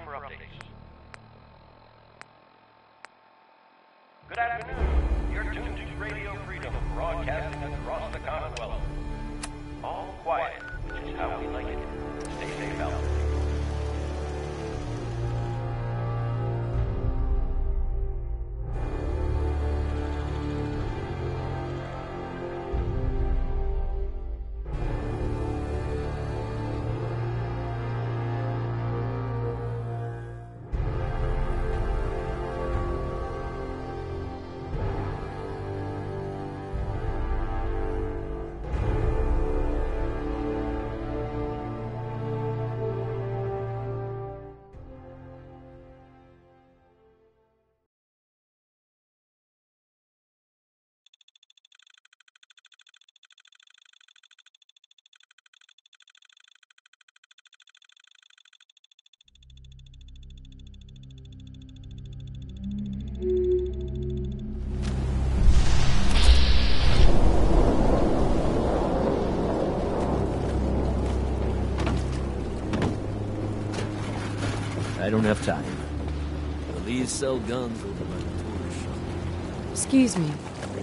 for updates. Good afternoon. You're tuned to Radio Freedom, broadcasting across the Commonwealth. All quiet, which is how we like it. Stay safe out there. I don't have time. Police sell guns over by the tourist shop. Excuse me.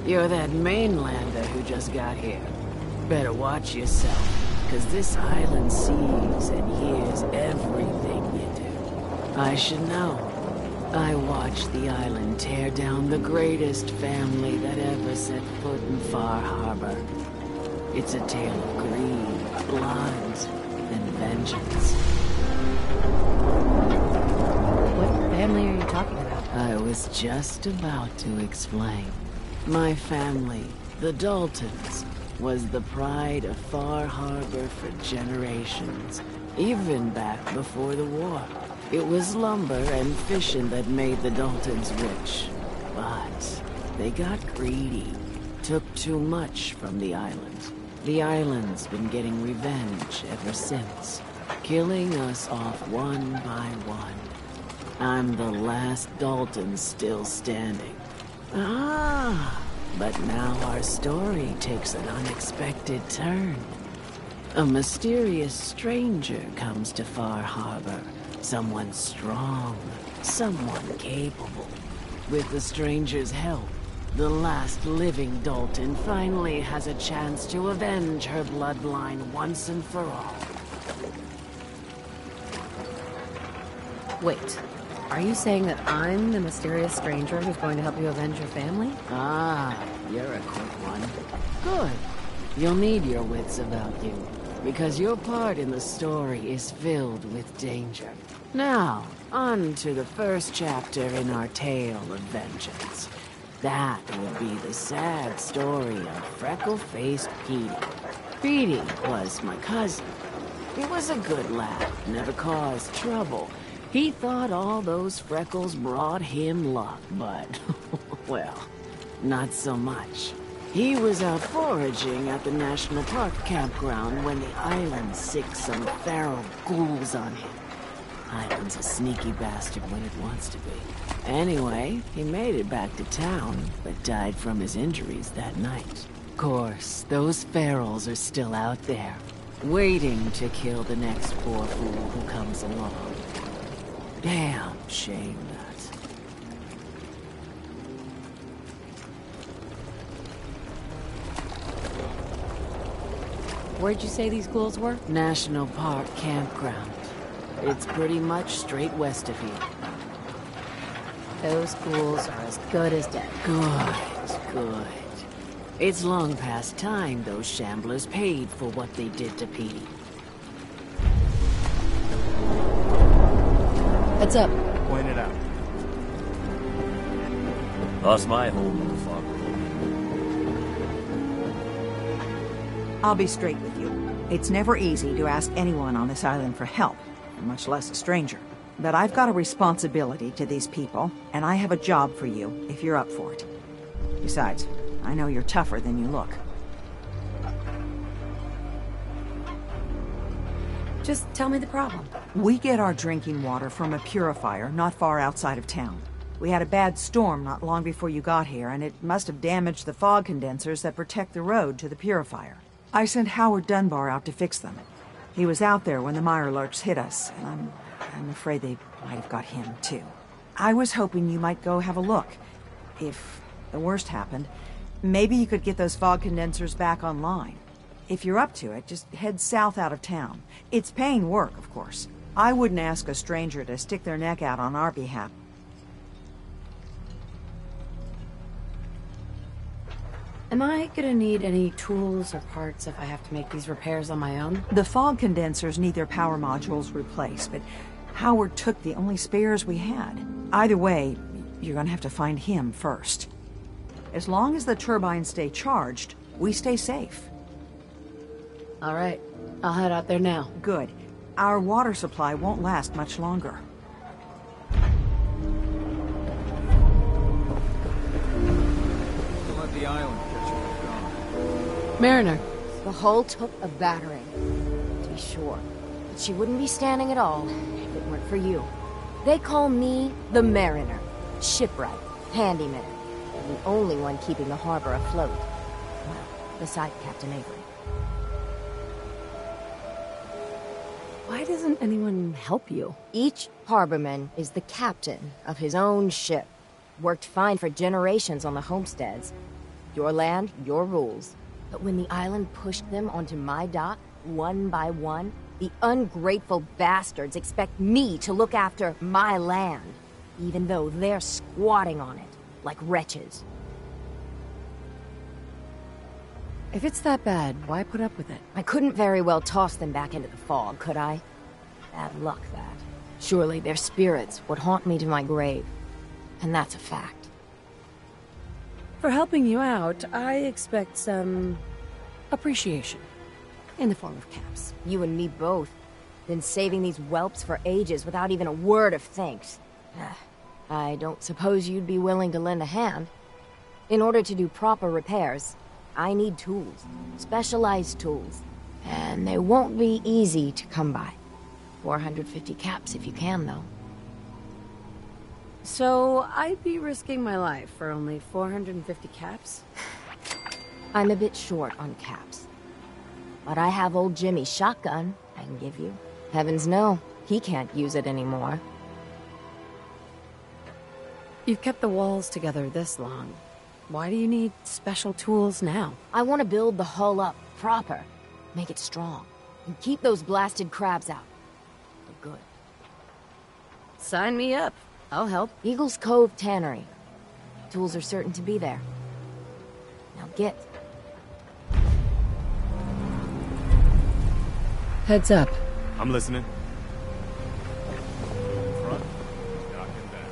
You're that mainlander who just got here. Better watch yourself, because this island sees and hears everything you do. I should know. I watched the island tear down the greatest family that ever set foot in Far Harbor. It's a tale of greed, blood, and vengeance. What family are you talking about? I was just about to explain. My family, the Daltons, was the pride of Far Harbor for generations, even back before the war. It was lumber and fishing that made the Daltons rich. But they got greedy, took too much from the island. The island's been getting revenge ever since, killing us off one by one. I'm the last Dalton still standing. But now our story takes an unexpected turn. A mysterious stranger comes to Far Harbor. Someone strong, someone capable. With the stranger's help, the last living Dalton finally has a chance to avenge her bloodline once and for all. Wait, are you saying that I'm the mysterious stranger who's going to help you avenge your family? You're a quick one. Good. You'll need your wits about you, because your part in the story is filled with danger. Now, on to the first chapter in our tale of vengeance. That would be the sad story of freckle-faced Petey. Petey was my cousin. He was a good lad, never caused trouble. He thought all those freckles brought him luck, but, well, not so much. He was out foraging at the National Park campground when the island sicked some feral ghouls on him. Island's a sneaky bastard when it wants to be. Anyway, he made it back to town, but died from his injuries that night. Of course, those ferals are still out there, waiting to kill the next poor fool who comes along. Damn shame that. Where'd you say these ghouls were? National Park campground. It's pretty much straight west of here. Those ghouls are as good as dead. Good. It's long past time those shamblers paid for what they did to Petey. Heads up. Point it out. Lost my home, motherfucker. I'll be straight with you. It's never easy to ask anyone on this island for help, much less a stranger. But I've got a responsibility to these people, and I have a job for you, if you're up for it. Besides, I know you're tougher than you look. Just tell me the problem. We get our drinking water from a purifier not far outside of town. We had a bad storm not long before you got here, and it must have damaged the fog condensers that protect the road to the purifier. I sent Howard Dunbar out to fix them. He was out there when the Mirelurks hit us, and I'm afraid they might have got him, too. I was hoping you might go have a look. If the worst happened, maybe you could get those fog condensers back online. If you're up to it, just head south out of town. It's paying work, of course. I wouldn't ask a stranger to stick their neck out on our behalf. Am I gonna need any tools or parts if I have to make these repairs on my own? The fog condensers need their power modules replaced, but Howard took the only spares we had. Either way, you're gonna have to find him first. As long as the turbines stay charged, we stay safe. All right, I'll head out there now. Good. Our water supply won't last much longer. Don't let the island catch you off guard. Mariner. The hull took a battering, to be sure. But she wouldn't be standing at all if it weren't for you. They call me the Mariner. Shipwright, handyman. And the only one keeping the harbor afloat. Well, beside Captain Avery. Why doesn't anyone help you? Each harborman is the captain of his own ship. Worked fine for generations on the homesteads. Your land, your rules. But when the island pushed them onto my dock, one by one, the ungrateful bastards expect me to look after my land, even though they're squatting on it, like wretches. If it's that bad, why put up with it? I couldn't very well toss them back into the fog, could I? Bad luck, that. Surely their spirits would haunt me to my grave. And that's a fact. For helping you out, I expect some appreciation. In the form of caps. You and me both. Been saving these whelps for ages without even a word of thanks. I don't suppose you'd be willing to lend a hand. In order to do proper repairs, I need tools. Specialized tools. And they won't be easy to come by. 450 caps if you can, though. So, I'd be risking my life for only 450 caps? I'm a bit short on caps. But I have old Jimmy's shotgun I can give you. Heavens no, he can't use it anymore. You've kept the walls together this long. Why do you need special tools now? I want to build the hull up proper. Make it strong. And keep those blasted crabs out. For good. Sign me up. I'll help. Eagle's Cove Tannery. Tools are certain to be there. Now get. Heads up. I'm listening. Front, dock and down.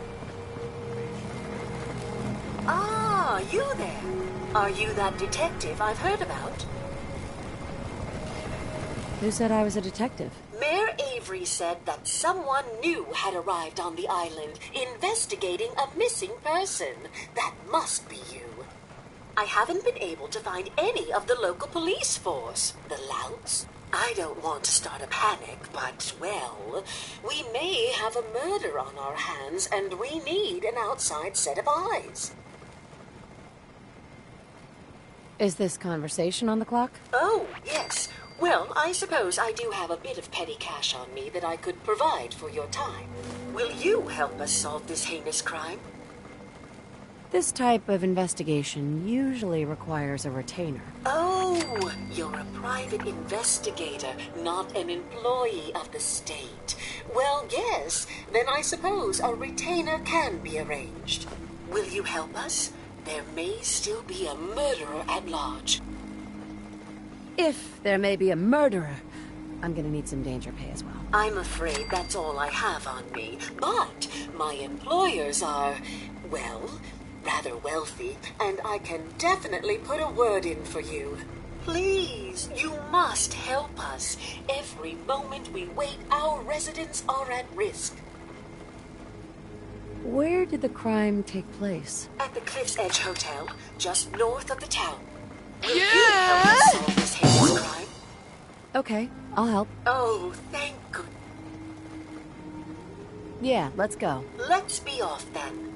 Ah, you there. Are you that detective I've heard about? Who said I was a detective? Mayor Avery said that someone new had arrived on the island, investigating a missing person. That must be you. I haven't been able to find any of the local police force. The louts? I don't want to start a panic, but, well, we may have a murder on our hands, and we need an outside set of eyes. Is this conversation on the clock? Oh, yes. Well, I suppose I do have a bit of petty cash on me that I could provide for your time. Will you help us solve this heinous crime? This type of investigation usually requires a retainer. Oh, you're a private investigator, not an employee of the state. Well, yes, then I suppose a retainer can be arranged. Will you help us? There may still be a murderer at large. If there may be a murderer, I'm gonna need some danger pay as well. I'm afraid that's all I have on me, but my employers are, well, rather wealthy, and I can definitely put a word in for you. Please, you must help us. Every moment we wait, our residents are at risk. Where did the crime take place? At the Cliff's Edge Hotel, just north of the town. Will you help us solve this heinous crime? Okay, I'll help. Oh, thank goodness. Yeah, let's go. Let's be off then.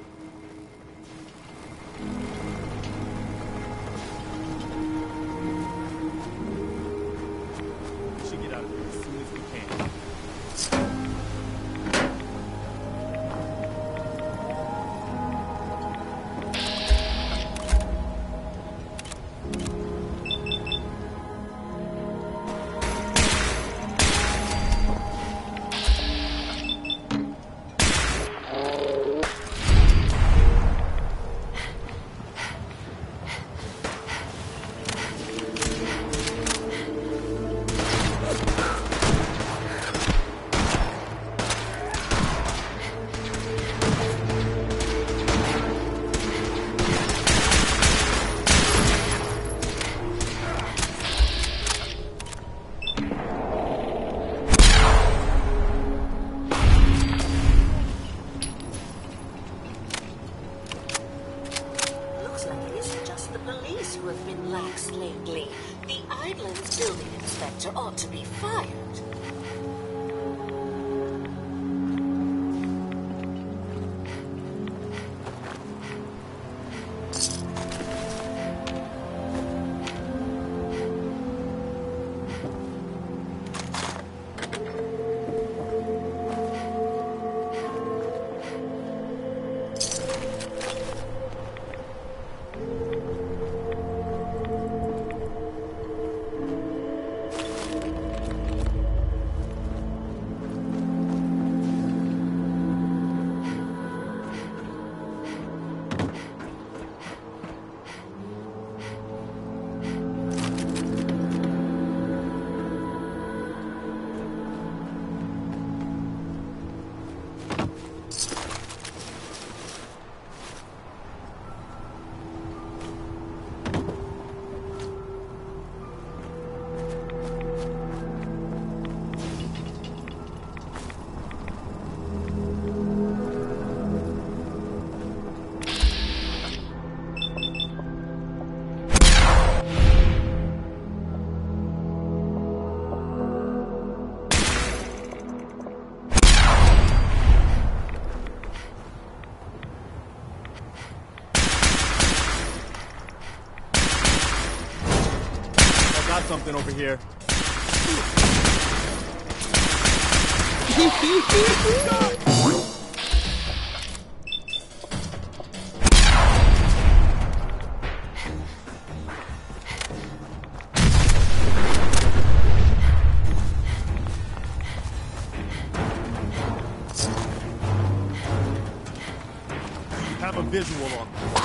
We should get out of here as soon as we can. seems to have been lax lately. The island's building inspector ought to be fired. Something over here. Have a visual on this.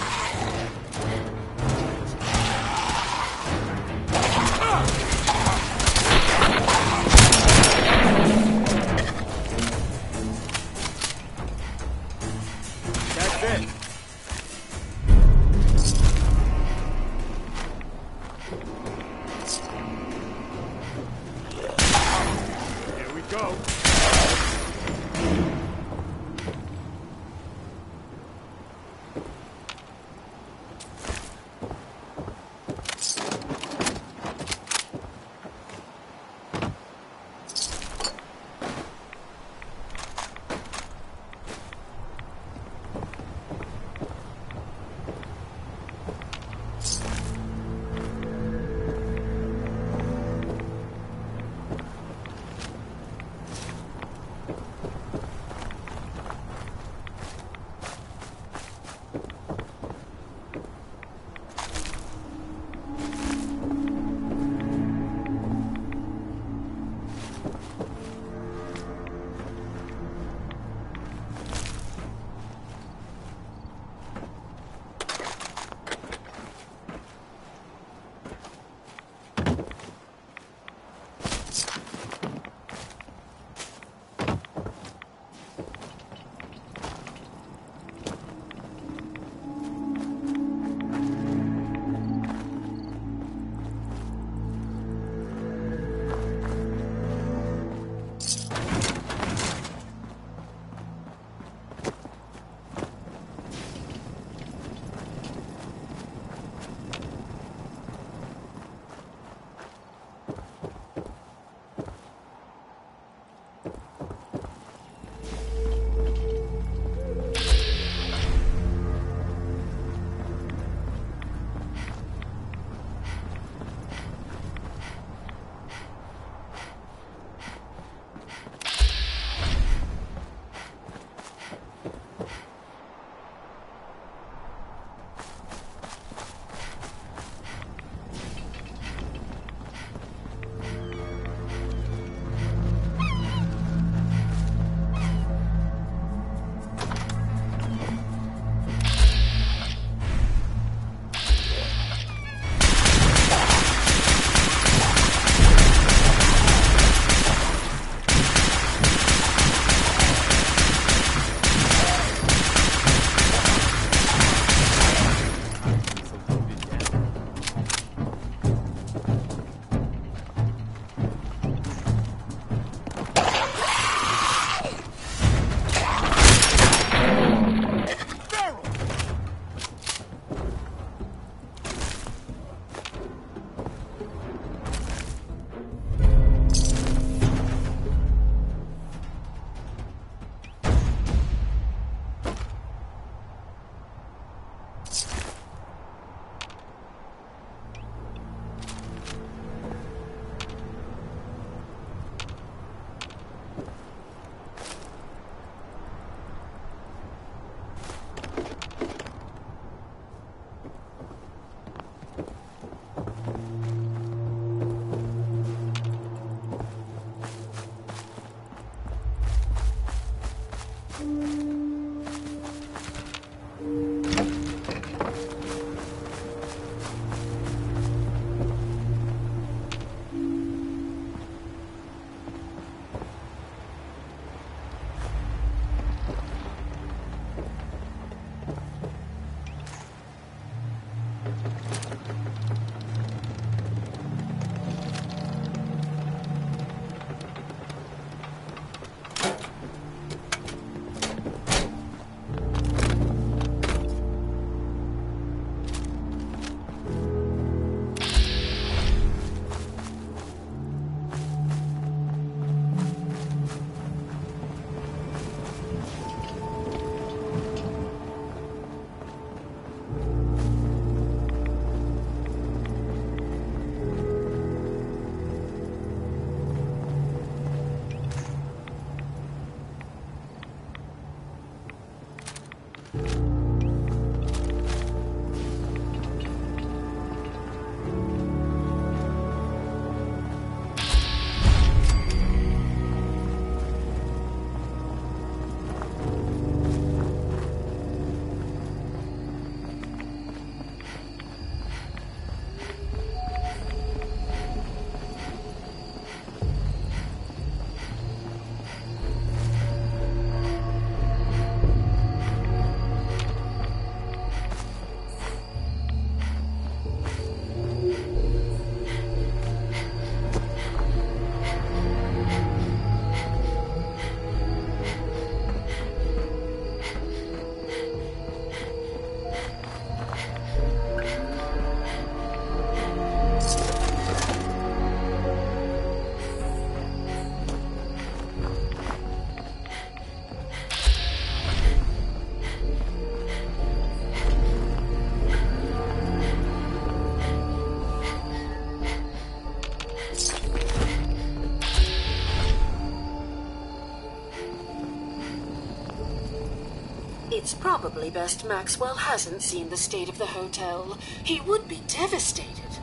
probably best Maxwell hasn't seen the state of the hotel. He would be devastated.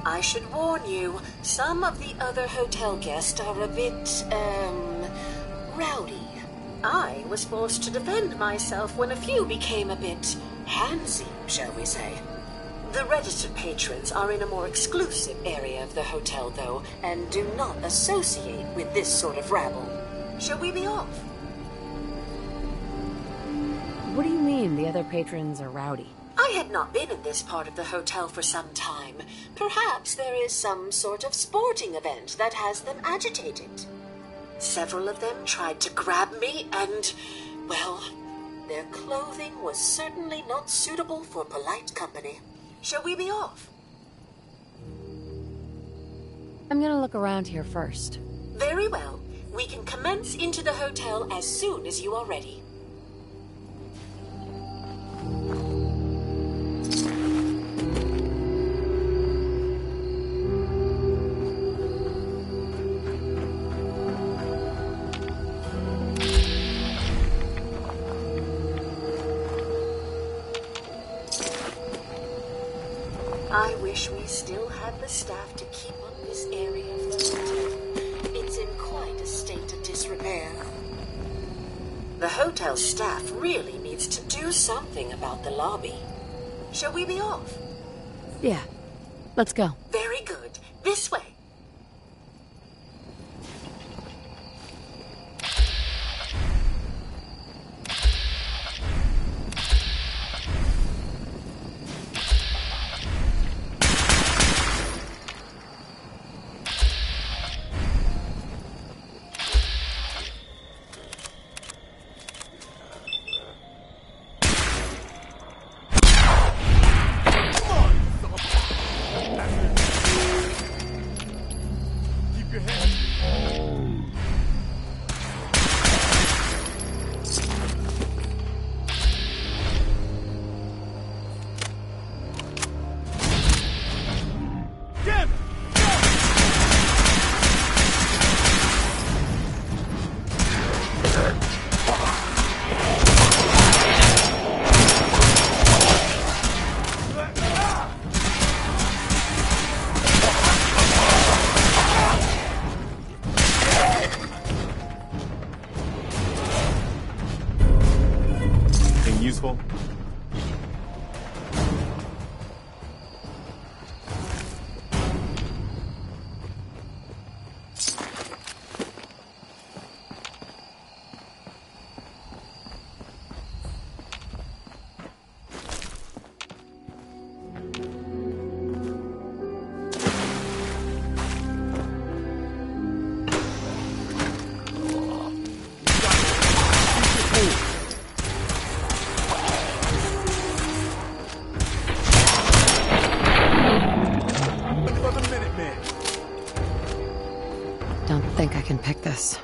I should warn you, some of the other hotel guests are a bit, rowdy. I was forced to defend myself when a few became a bit handsy, shall we say. The registered patrons are in a more exclusive area of the hotel, though, and do not associate with this sort of rabble. Shall we be off? What do you mean the other patrons are rowdy? I had not been in this part of the hotel for some time. Perhaps there is some sort of sporting event that has them agitated. Several of them tried to grab me and, well, their clothing was certainly not suitable for polite company. Shall we be off? I'm gonna look around here first. Very well. We can commence into the hotel as soon as you are ready. I wish we still had the staff to keep up this area of the hotel. It's in quite a state of disrepair. The hotel staff really needs to do something about the lobby. Shall we be off? Yeah, let's go. Very good. This way. Useful? Don't think I can pick this.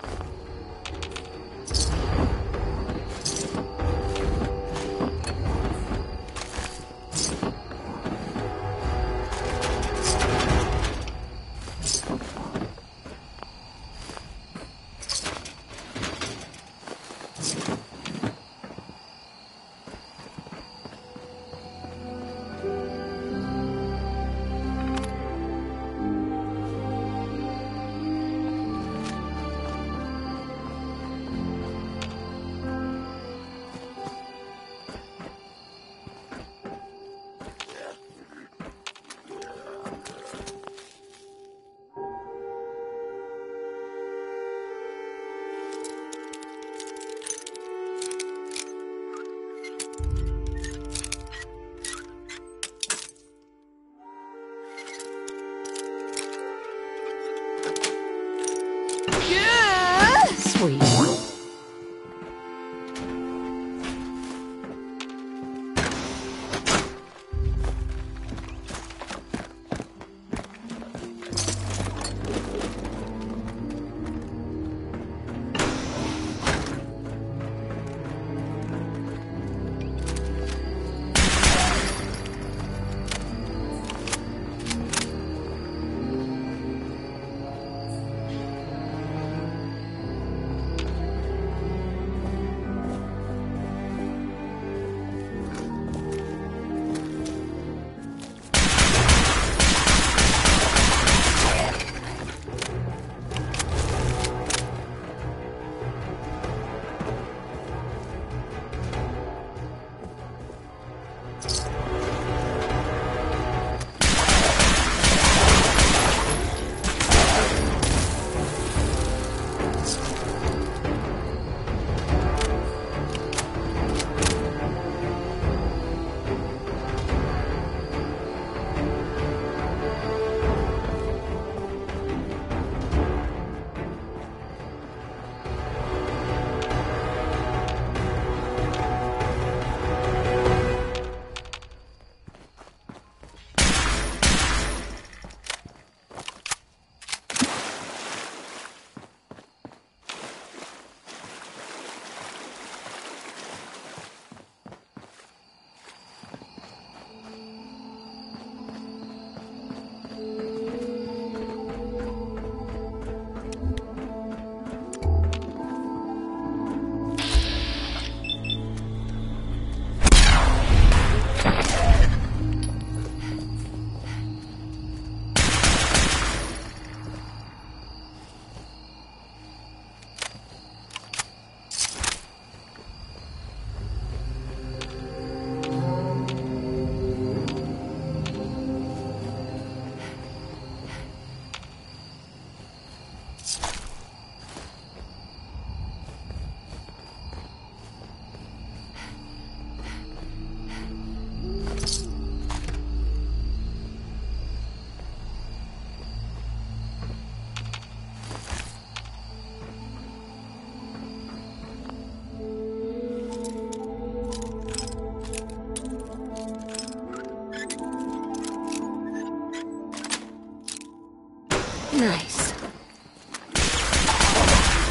Nice.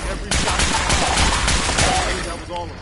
Every shot. That was all of them.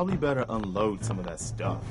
Probably better unload some of that stuff.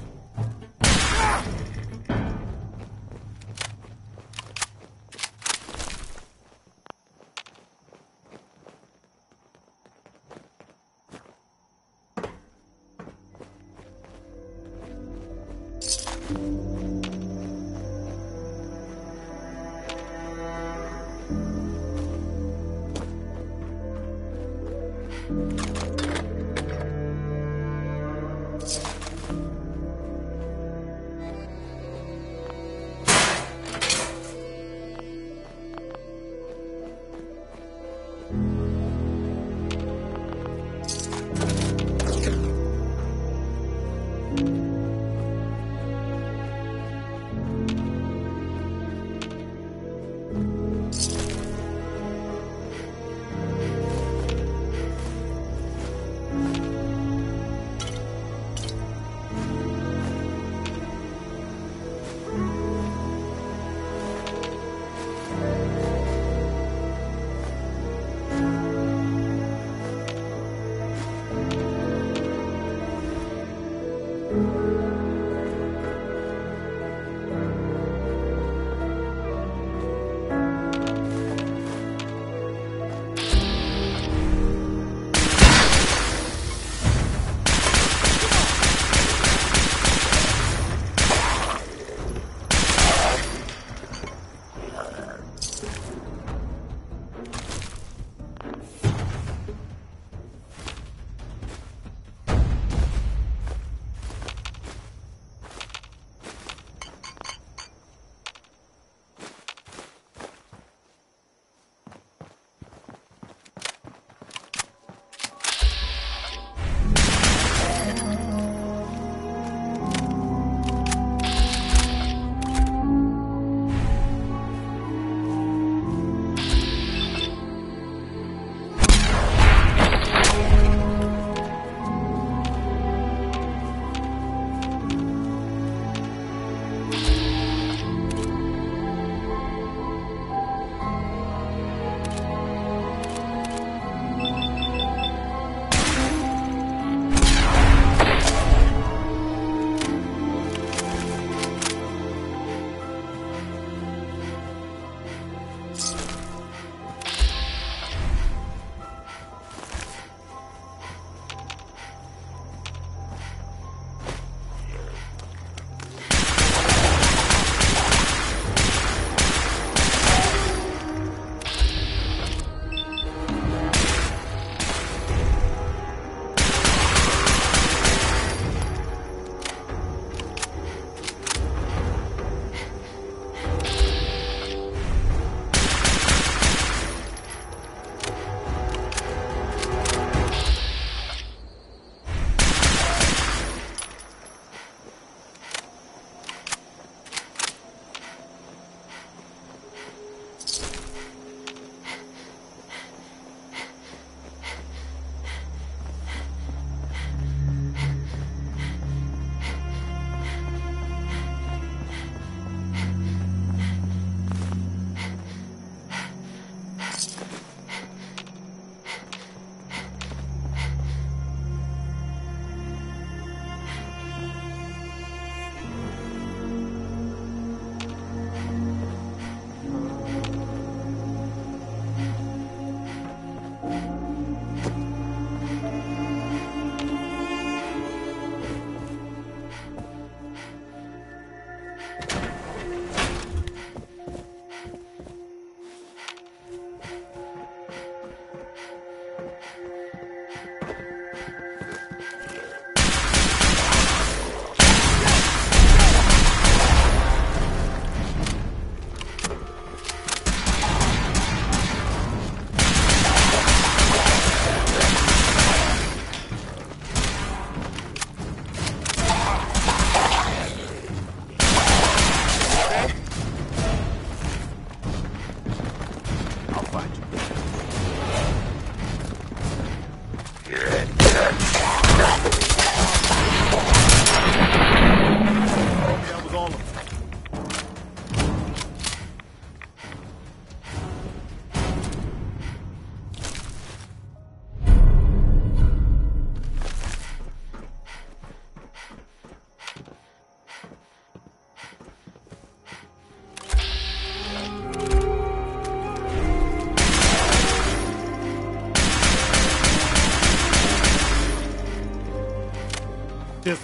This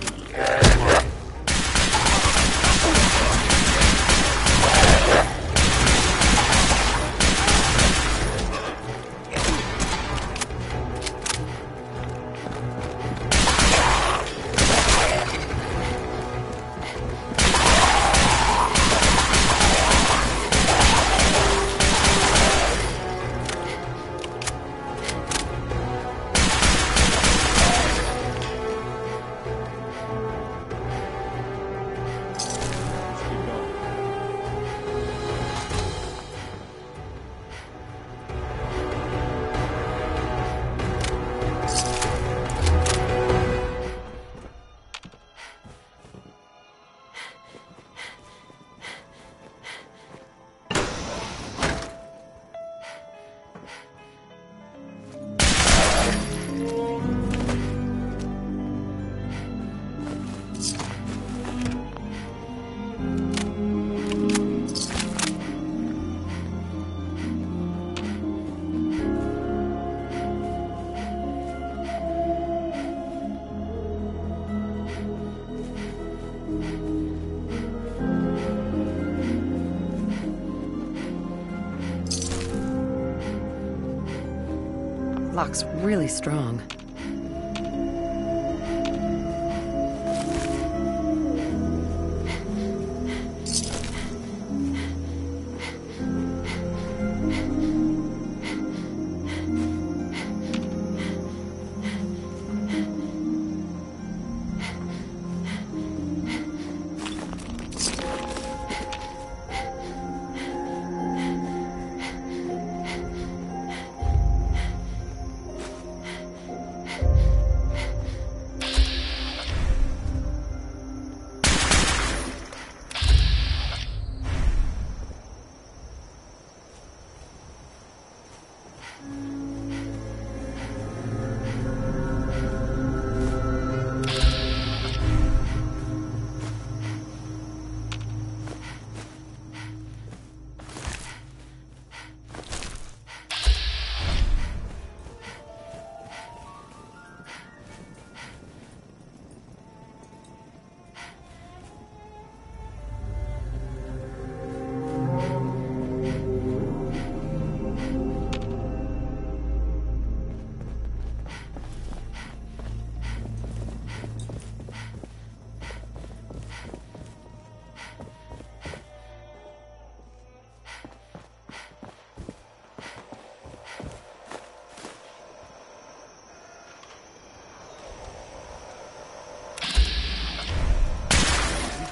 Lock's really strong.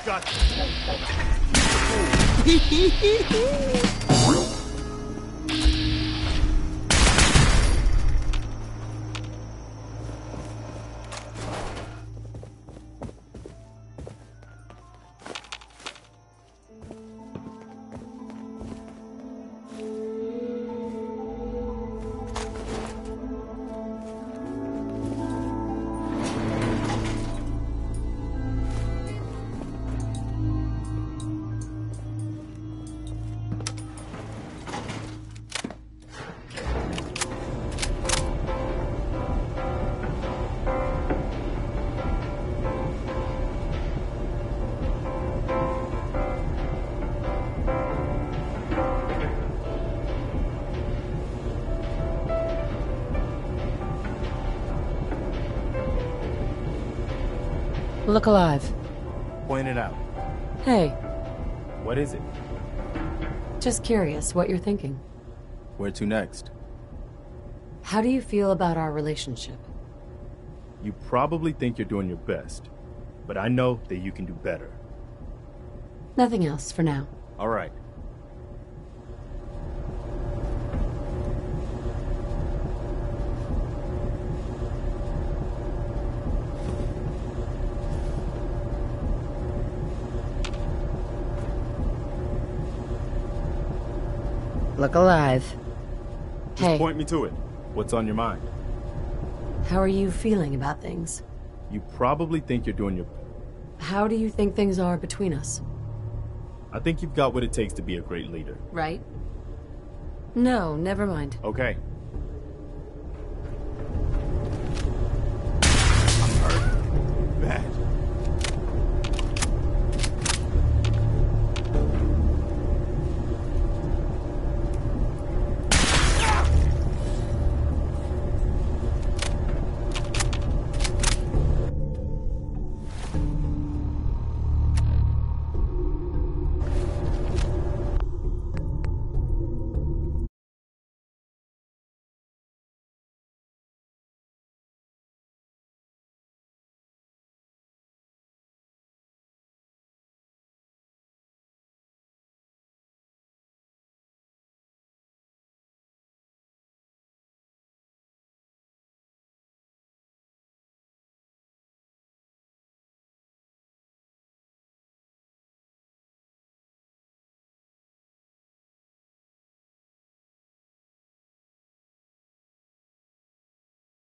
Got Look alive. Point it out. Hey, What is it? just curious what you're thinking. Where to next? How do you feel about our relationship? You probably think you're doing your best, but I know that you can do better. Nothing else for now. All right. Look alive. Just Hey, point me to it. What's on your mind? how are you feeling about things? You probably think you're doing your... How do you think things are between us? I think you've got what it takes to be a great leader. Right? No, never mind. Okay,